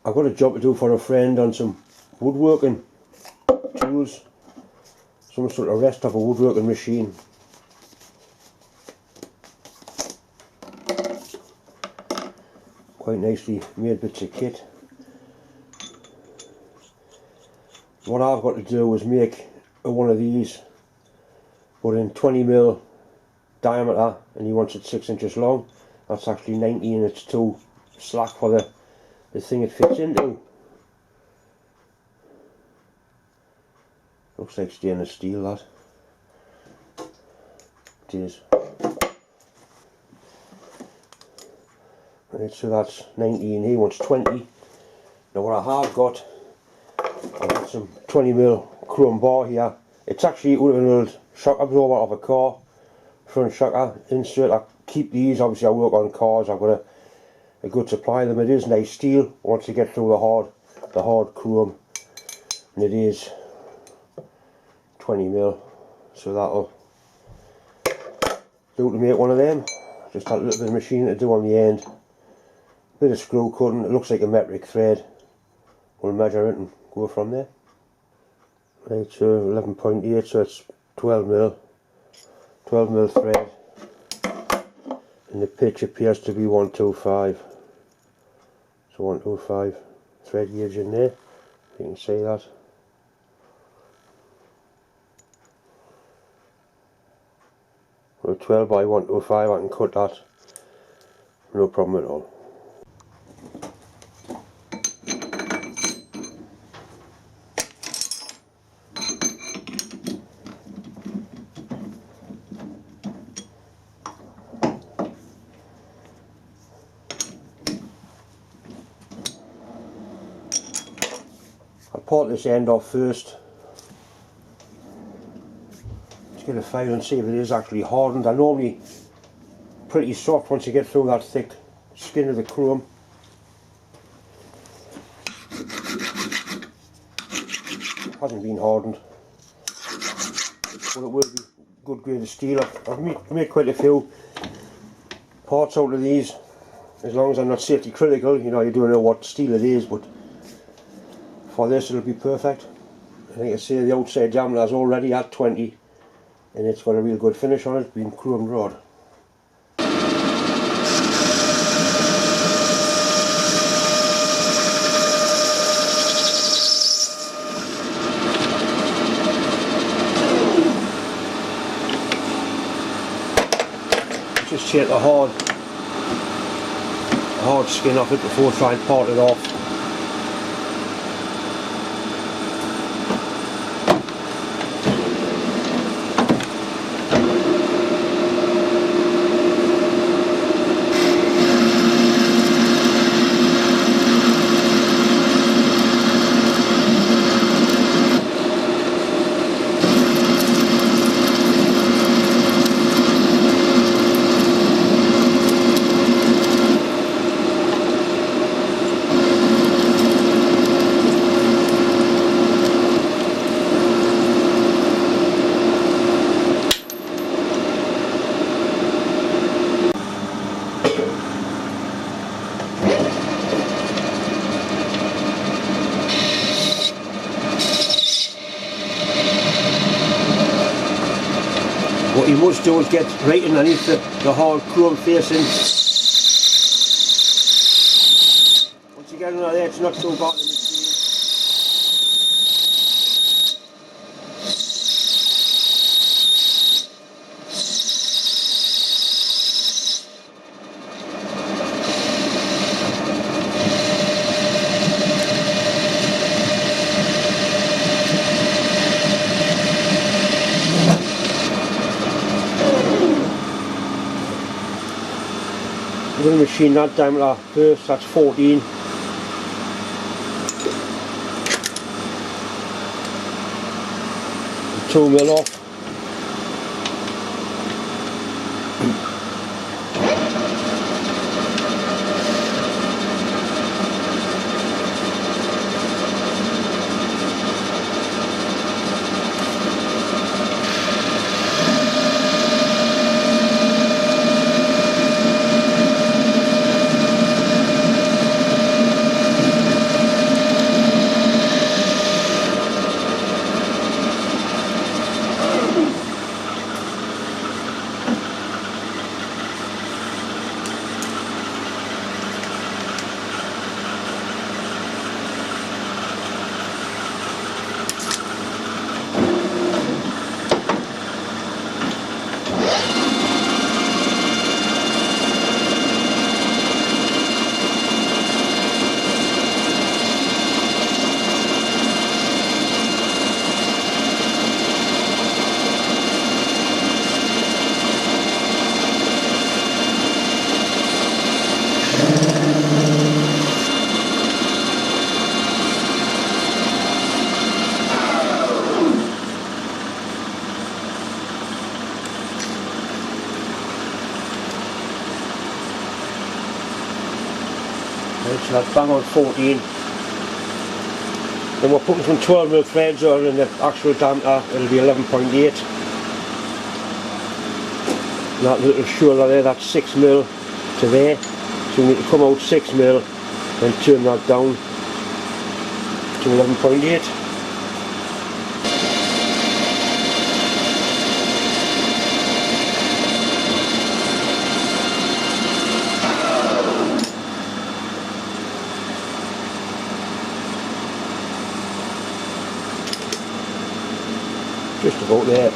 I've got a job to do for a friend on some woodworking tools, some sort of rest of a woodworking machine. Quite nicely made bits of kit. What I've got to do is make one of these, but in 20mm diameter, and he wants it 6 inches long. That's actually 90 and it's too slack for the thing it fits into. Looks like stainless steel, that. It is. Right, so that's 90 and he wants 20. Now what I have got, I've got some 20mm chrome bar here. It's actually an old shock absorber of a car, front shocker insert. I keep these, obviously I work on cars, I've got a good supply of them. It is nice steel once you get through the hard chrome, and it is 20mm, so that'll do to make one of them. Just that little bit of machining to do on the end, bit of screw cutting. It looks like a metric thread. We'll measure it and go from there. Right, so 11.8, so it's 12mm thread, and the pitch appears to be 125. So 125 thread gauge in there, you can see that. With 12 by 125 I can cut that, no problem at all. I'll part this end off first to get a feel and see if it is actually hardened. They're normally pretty soft once you get through that thick skin of the chrome. It hasn't been hardened, but it will be good grade of steel. I've made quite a few parts out of these, as long as I'm not safety critical. You know, you don't know what steel it is, but for this it'll be perfect. I think I say the outside diameter is already at 20 and it's got a real good finish on it, being chromed rod. Just take the hard skin off it before trying to part it off. What you must do is get right underneath the hard chrome facing. Once you get under there, it's not so bad in the machine. I'm going to machine that diameter first, that's 14. And 2mm off. Right, so that's bang on 14. Then we're putting some 12mm threads on in the actual diameter, it'll be 11.8. That little shoulder there, that's 6mm to there. So we need to come out 6mm and turn that down to 11.8. Just about there.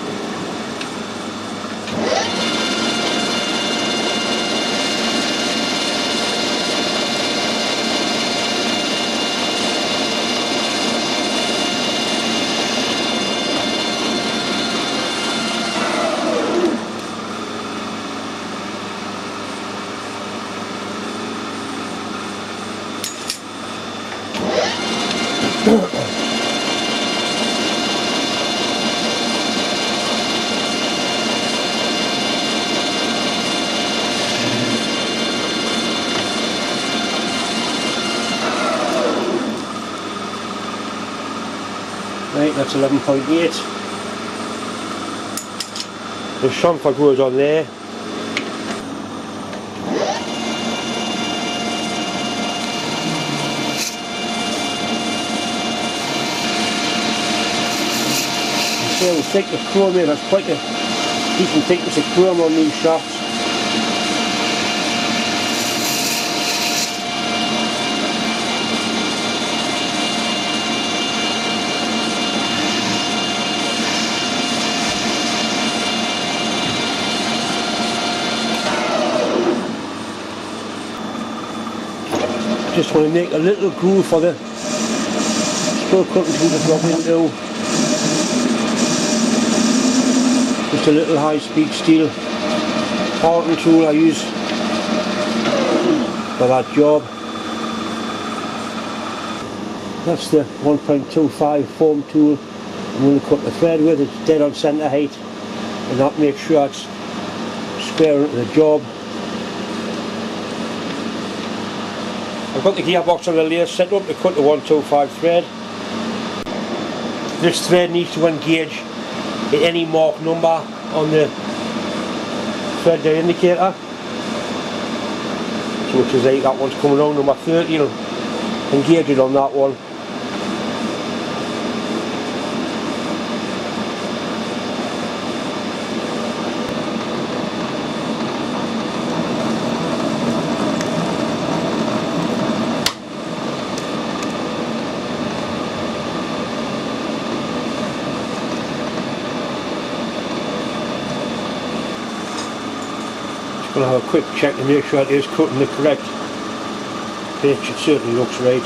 Right, that's 11.8. The chamfer goes on there. You see how thick the chrome is, that's quite a decent thickness of chrome on these shafts. Just want to make a little groove for the screw cutting tool to drop into. Just a little high speed steel parting tool I use for that job. That's the 1.25 foam tool I'm going to cut the thread with. It's dead on centre height and that makes sure it's square into the job. I've got the gearbox on the lathe set up to cut the 125 thread. This thread needs to engage at any mark number on the thread indicator. So which is like that one's coming on number 30, you'll engage it on that one. Going to have a quick check to make sure it is cutting the correct pitch. It certainly looks right.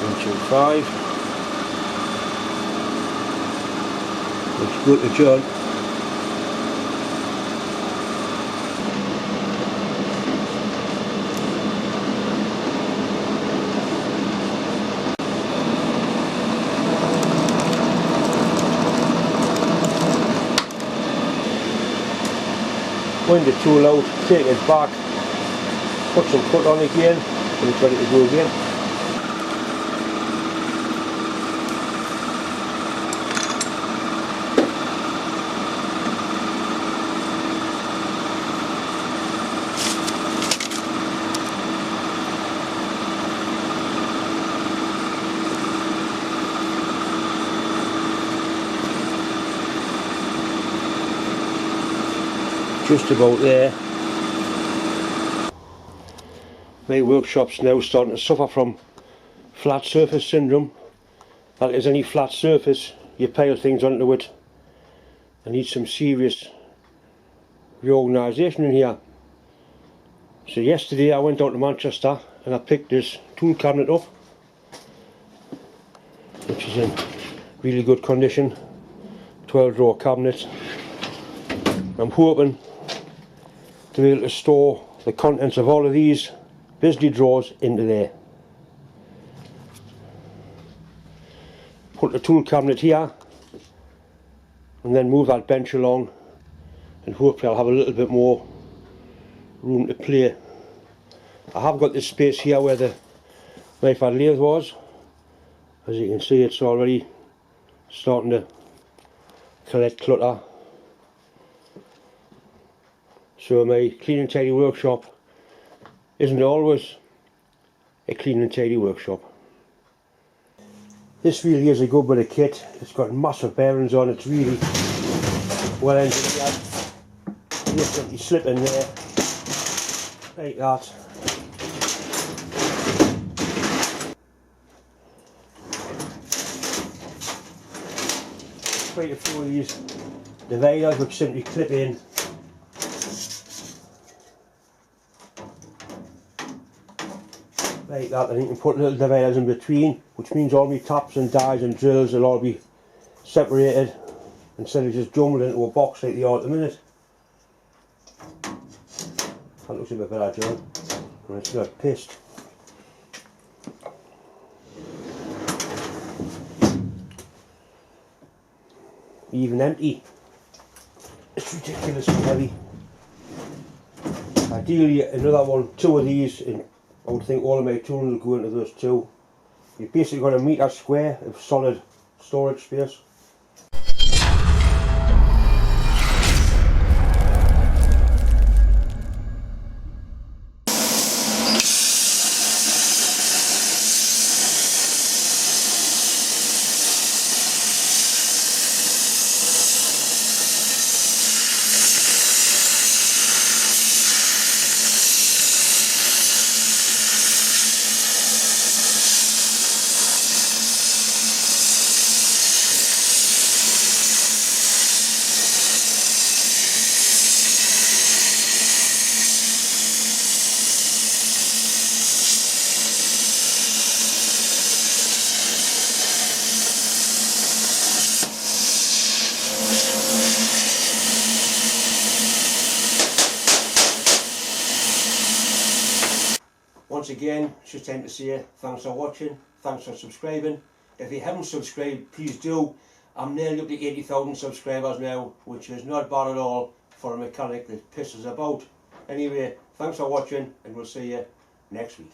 125. Looks good to John. Wind the tool out, take it back, put some cut on again, and it's ready to go again. Just about there. My workshop's now starting to suffer from flat surface syndrome. That is, any flat surface, you pile things onto it. I need some serious reorganisation in here. So yesterday I went down to Manchester and I picked this tool cabinet up, which is in really good condition, 12 drawer cabinet. I'm hoping to be able to store the contents of all of these Bisley drawers into there. Put the tool cabinet here and then move that bench along, and hopefully I'll have a little bit more room to play I have got this space here where the knife and lathe was. As you can see, it's already starting to collect clutter. So my clean and tidy workshop isn't always a clean and tidy workshop. This really is a good bit of kit. It's got massive bearings on. It's really well engineered. You just simply slip in there like that. Quite a few of these dividers which simply clip in. Like that, and you can put little dividers in between, which means all my taps and dies and drills will all be separated instead of just jumbled into a box like they are at the minute. That looks a bit better, John. And it's got pissed. Even empty. It's ridiculously heavy. Ideally another one, two of these, and I would think all of my tools will go into those two. You've basically got a metre square of solid storage space. Once again, it's just time to say thanks for watching, thanks for subscribing. If you haven't subscribed, please do. I'm nearly up to 80,000 subscribers now, which is not bad at all for a mechanic that pisses about. Anyway, thanks for watching, and we'll see you next week.